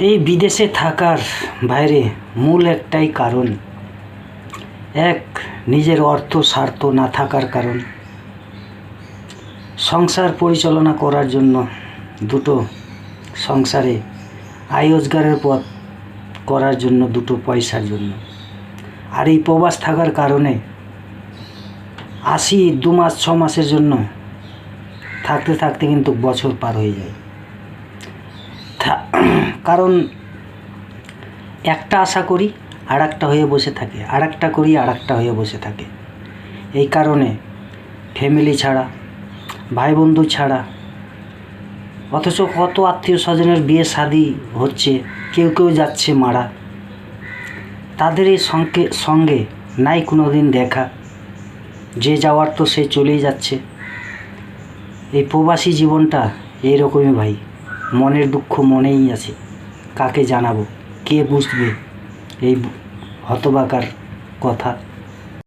এই বিদেশে থাকার বাইরে মূল একটাই কারণ, এক নিজের অর্থ স্বার্থ না থাকার কারণ, সংসার পরিচালনা করার জন্য, দুটো সংসারে আয় রোজগারের পথ করার জন্য, দুটো পয়সার জন্য। আর এই প্রবাস থাকার কারণে 2 মাস 6 মাসের জন্য থাকতে থাকতে কিন্তু বছর পার হয়ে যায়। কারণ একটা আশা করি আর একটা হয়ে বসে থাকে, আর একটা করি আর একটা হয়ে বসে থাকে। এই কারণে ফ্যামিলি ছাড়া, ভাই বন্ধু ছাড়া, অথচ কত আত্মীয় স্বজনের বিয়ে শাদি হচ্ছে, কেউ কেউ যাচ্ছে মারা, তাদের এই সঙ্গে নাই কোনো দিন দেখা। যে যাওয়ার তো সে চলেই যাচ্ছে। এই প্রবাসী জীবনটা এইরকমই ভাই, মনের দুঃখ মনেই আছে, কাকে জানাবো, কে বুঝবে এই হতভাগার কথা।